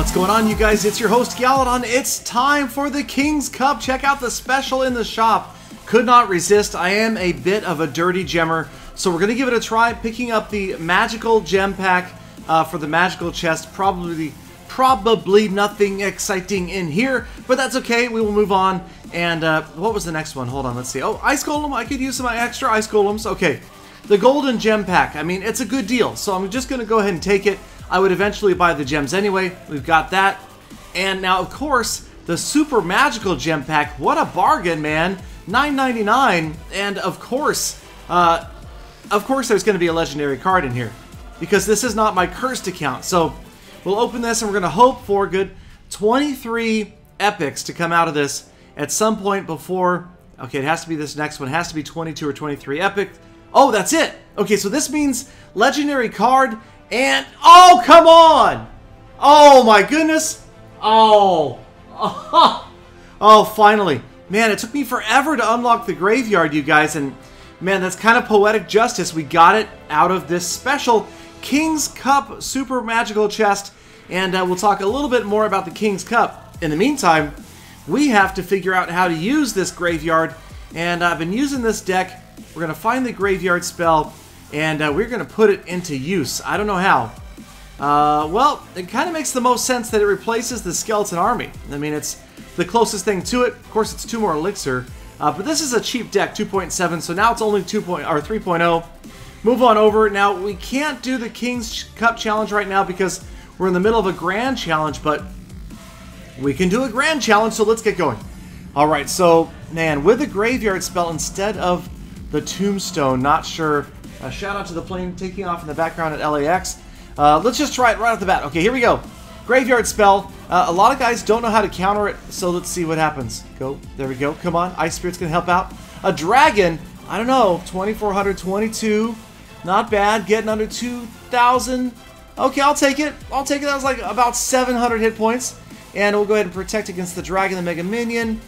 What's going on, you guys? It's your host, Galladon. It's time for the King's Cup. Check out the special in the shop. Could not resist. I am a bit of a dirty gemmer, so we're going to give it a try, picking up the magical gem pack for the magical chest. Probably nothing exciting in here, but that's okay. We will move on. And what was the next one? Hold on, let's see. Oh, Ice Golem. I could use some extra Ice Golems. Okay, the golden gem pack. I mean, it's a good deal, so I'm just going to go ahead and take it. I would eventually buy the gems anyway. We've got that. And now, of course, the super magical gem pack. What a bargain, man. $9.99. And of course there's going to be a legendary card in here, because this is not my cursed account. So we'll open this and we're going to hope for good 23 epics to come out of this at some point before. Okay, it has to be this next one. It has to be 22 or 23 epic. Oh, that's it. Okay, so this means legendary card. And, oh, come on! Oh, my goodness! Oh. Oh, finally. Man, it took me forever to unlock the graveyard, you guys, and, man, that's kind of poetic justice. We got it out of this special King's Cup Super Magical Chest, and we'll talk a little bit more about the King's Cup. In the meantime, we have to figure out how to use this graveyard, and I've been using this deck. We're going to find the graveyard spell, and we're going to put it into use. I don't know how. Well, it kind of makes the most sense that it replaces the Skeleton Army. I mean, it's the closest thing to it. Of course, it's 2 more elixir. But this is a cheap deck, 2.7, so now it's only 3.0. Move on over. Now, we can't do the King's Cup challenge right now because we're in the middle of a grand challenge, but we can do a grand challenge, so let's get going. Alright, so, man, with the graveyard spell instead of the tombstone, not sure. Shout out to the plane taking off in the background at LAX. Let's just try it right off the bat. Okay, here we go. Graveyard spell. A lot of guys don't know how to counter it, so let's see what happens. Go. There we go. Come on. Ice Spirit's going to help out. A dragon. I don't know. 2,422. Not bad. Getting under 2,000. Okay, I'll take it. I'll take it. That was like about 700 hit points. And we'll go ahead and protect against the dragon, the Mega Minion.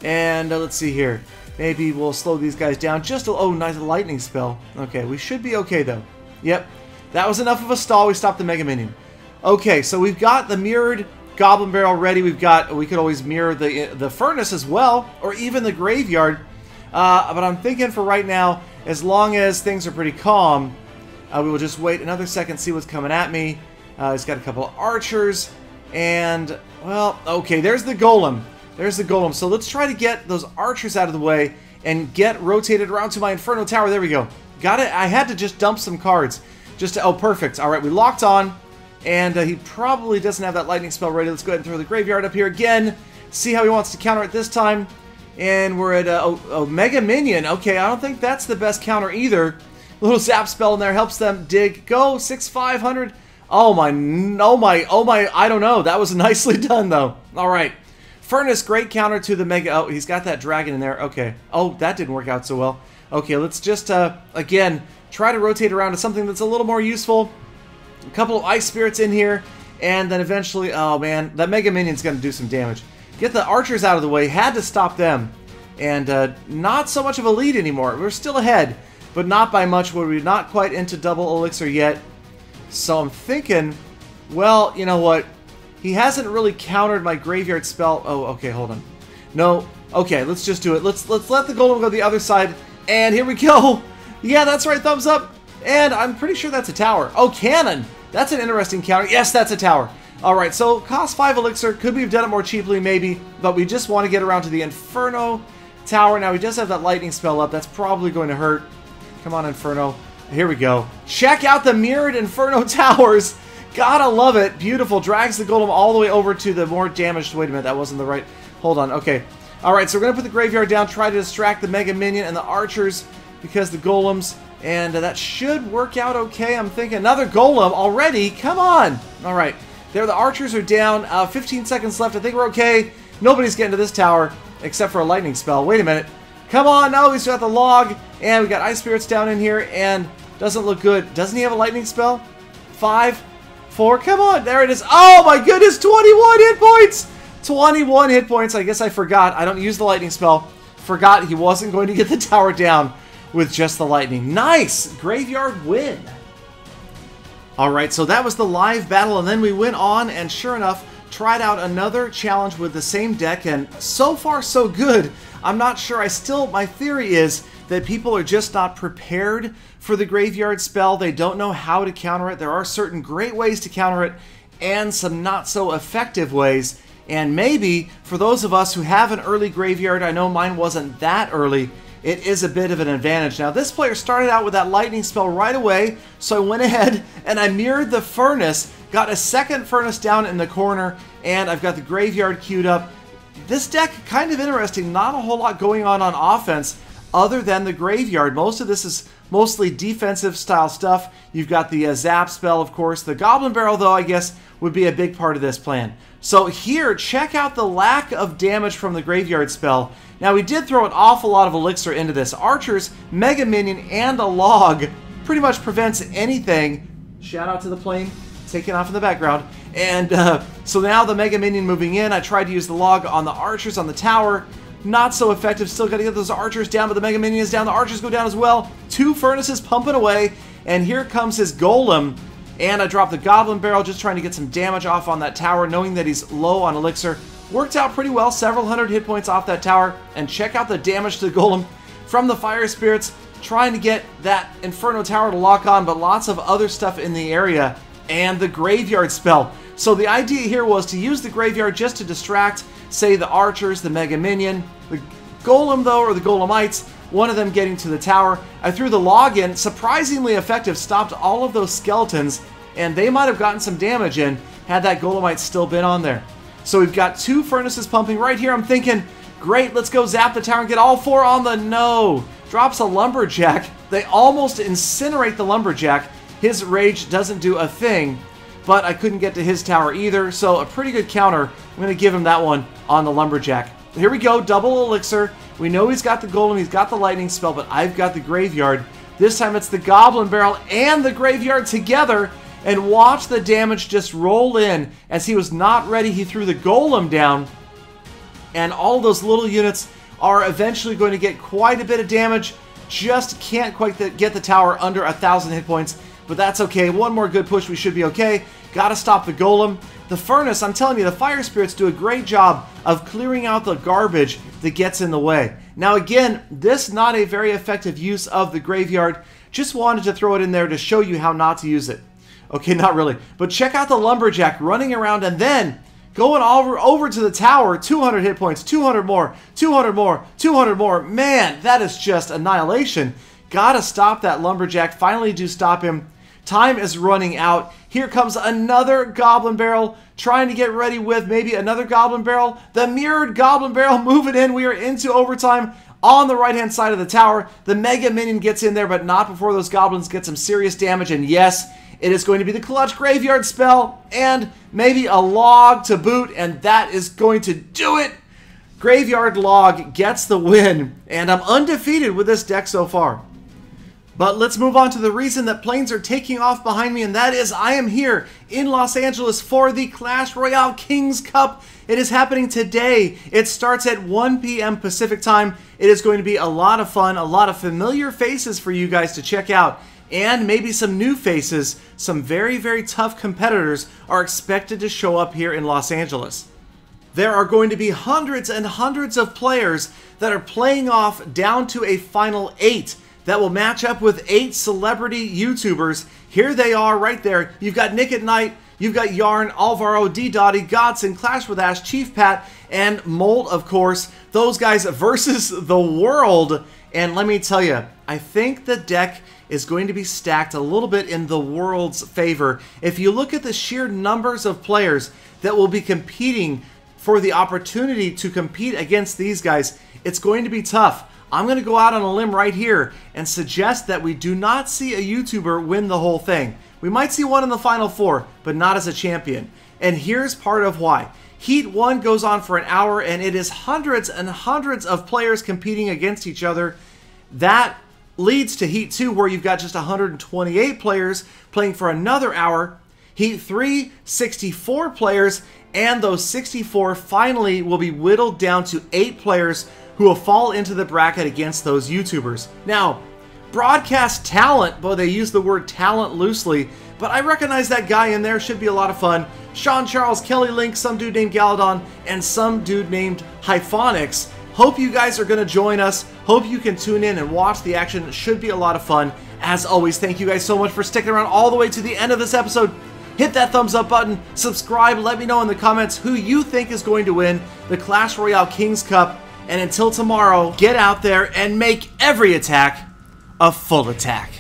And let's see here. Maybe we'll slow these guys down just a... Oh, nice lightning spell. Okay, we should be okay, though. Yep. That was enough of a stall. We stopped the Mega Minion. Okay, so we've got the mirrored Goblin Barrel ready. We could always mirror the furnace as well, or even the graveyard. But I'm thinking for right now, as long as things are pretty calm, we will just wait another second, see what's coming at me. He's got a couple of archers. And, well, okay, there's the golem. There's the golem. So let's try to get those archers out of the way and get rotated around to my Inferno Tower. There we go. Got it. I had to just dump some cards. Oh, perfect. All right, we locked on. And he probably doesn't have that lightning spell ready. Let's go ahead and throw the graveyard up here again. See how he wants to counter it this time. And we're at Mega Minion. Okay, I don't think that's the best counter either. A little zap spell in there helps them dig. Go, 6,500. Oh my, I don't know. That was nicely done, though. All right. Furnace, great counter to the Mega... Oh, he's got that dragon in there. Okay. Oh, that didn't work out so well. Okay, let's just, again, try to rotate around to something that's a little more useful. A couple of Ice Spirits in here. And then eventually... Oh, man. That Mega Minion's going to do some damage. Get the archers out of the way. Had to stop them. And not so much of a lead anymore. We're still ahead, but not by much. We're not quite into double elixir yet. So I'm thinking, well, you know what? He hasn't really countered my graveyard spell. Oh, okay, hold on. No, okay, let's just do it. Let's let the golem go the other side. And here we go. Yeah, that's right, thumbs up. And I'm pretty sure that's a tower. Oh, cannon. That's an interesting counter. Yes, that's a tower. All right, so cost 5 elixir. Could we have done it more cheaply? Maybe. But we just want to get around to the Inferno Tower. Now, he does have that lightning spell up. That's probably going to hurt. Come on, Inferno. Here we go. Check out the mirrored Inferno Towers. Gotta love it. Beautiful. Drags the golem all the way over to the more damaged... Wait a minute, that wasn't the right... Hold on, okay. Alright, so we're going to put the graveyard down, try to distract the Mega Minion and the archers because the golems... And that should work out okay. I'm thinking another golem already. Come on. Alright, there the archers are down. 15 seconds left. I think we're okay. Nobody's getting to this tower except for a lightning spell. Wait a minute. Come on, no, he's got the log. And we got Ice Spirits down in here and doesn't look good. Doesn't he have a lightning spell? 5, 4, come on, there it is. Oh my goodness, 21 hit points! 21 hit points. I guess I forgot. I don't use the lightning spell. Forgot he wasn't going to get the tower down with just the lightning. Nice! Graveyard win. Alright, so that was the live battle, and then we went on and sure enough tried out another challenge with the same deck, and so far so good. I'm not sure. My theory is that people are just not prepared for the graveyard spell. They don't know how to counter it. There are certain great ways to counter it and some not so effective ways. And maybe for those of us who have an early graveyard, I know mine wasn't that early, it is a bit of an advantage. Now this player started out with that lightning spell right away, so I went ahead and I mirrored the furnace, got a second furnace down in the corner, and I've got the graveyard queued up. This deck, kind of interesting, not a whole lot going on offense other than the graveyard. Most of this is mostly defensive style stuff. You've got the zap spell, of course. The Goblin Barrel, though, I guess would be a big part of this plan. So here, check out the lack of damage from the graveyard spell. Now, we did throw an awful lot of elixir into this. Archers, Mega Minion, and a log pretty much prevents anything. Shout out to the plane taking off in the background. And so now the Mega Minion moving in. I tried to use the log on the archers on the tower. Not so effective. Still got to get those archers down, but the Mega Minion is down. The archers go down as well. 2 furnaces pumping away. And here comes his golem. And I dropped the Goblin Barrel, just trying to get some damage off on that tower, knowing that he's low on elixir. Worked out pretty well, several hundred hit points off that tower. And check out the damage to the golem from the fire spirits, trying to get that Inferno tower to lock on, but lots of other stuff in the area. And the graveyard spell. So the idea here was to use the graveyard just to distract, say, the archers, the Mega Minion, the golem, though, or the golemites, one of them getting to the tower. I threw the log in, surprisingly effective, stopped all of those skeletons, and they might have gotten some damage in had that golemite still been on there. So we've got 2 furnaces pumping right here. I'm thinking, great, let's go zap the tower and get all 4 on the no. Drops a lumberjack. They almost incinerate the lumberjack. His rage doesn't do a thing, but I couldn't get to his tower either, so a pretty good counter. I'm going to give him that one on the lumberjack. Here we go, double elixir. We know he's got the golem, he's got the lightning spell, but I've got the graveyard. This time it's the Goblin Barrel and the graveyard together, and watch the damage just roll in. As he was not ready, he threw the golem down, and all those little units are eventually going to get quite a bit of damage. Just can't quite get the tower under 1,000 hit points, but that's okay. One more good push, we should be okay. Gotta stop the golem. The furnace, I'm telling you, the fire spirits do a great job of clearing out the garbage that gets in the way. Now again, this not a very effective use of the graveyard. Just wanted to throw it in there to show you how not to use it. Okay, not really. But check out the lumberjack running around and then going over to the tower. 200 hit points, 200 more, 200 more, 200 more. Man, that is just annihilation. Gotta stop that lumberjack. Finally do stop him. Time is running out. Here comes another Goblin Barrel, trying to get ready with maybe another Goblin Barrel. The mirrored Goblin Barrel moving in. We are into overtime on the right-hand side of the tower. The Mega Minion gets in there, but not before those goblins get some serious damage. And yes, it is going to be the clutch graveyard spell and maybe a log to boot, and that is going to do it. Graveyard log gets the win, and I'm undefeated with this deck so far. But let's move on to the reason that planes are taking off behind me, and that is I am here in Los Angeles for the Clash Royale Kings Cup. It is happening today. It starts at 1 p.m. Pacific time. It is going to be a lot of fun, a lot of familiar faces for you guys to check out, and maybe some new faces. Some very, very tough competitors are expected to show up here in Los Angeles. There are going to be hundreds and hundreds of players that are playing off down to a final 8. That will match up with 8 celebrity YouTubers. Here they are right there. You've got Nickatnyte, you've got Yarn, Alvaro, DDotty, Godson, Clash with Ash, Chief Pat, and Molt, of course. Those guys versus the world. And let me tell you, I think the deck is going to be stacked a little bit in the world's favor. If you look at the sheer numbers of players that will be competing for the opportunity to compete against these guys, it's going to be tough. I'm going to go out on a limb right here and suggest that we do not see a YouTuber win the whole thing. We might see one in the Final Four, but not as a champion. And here's part of why. Heat 1 goes on for an hour, and it is hundreds and hundreds of players competing against each other. That leads to Heat 2, where you've got just 128 players playing for another hour. Heat 3, 64 players, and those 64 finally will be whittled down to 8 players who will fall into the bracket against those YouTubers. Now, broadcast talent. Boy, they use the word talent loosely, but I recognize that guy in there. Should be a lot of fun. Sean Charles, Kelly Link, some dude named Galadon, and some dude named Hyphonix. Hope you guys are going to join us. Hope you can tune in and watch the action. It should be a lot of fun. As always, thank you guys so much for sticking around all the way to the end of this episode. Hit that thumbs up button, subscribe, let me know in the comments who you think is going to win the Clash Royale Kings Cup. And until tomorrow, get out there and make every attack a full attack.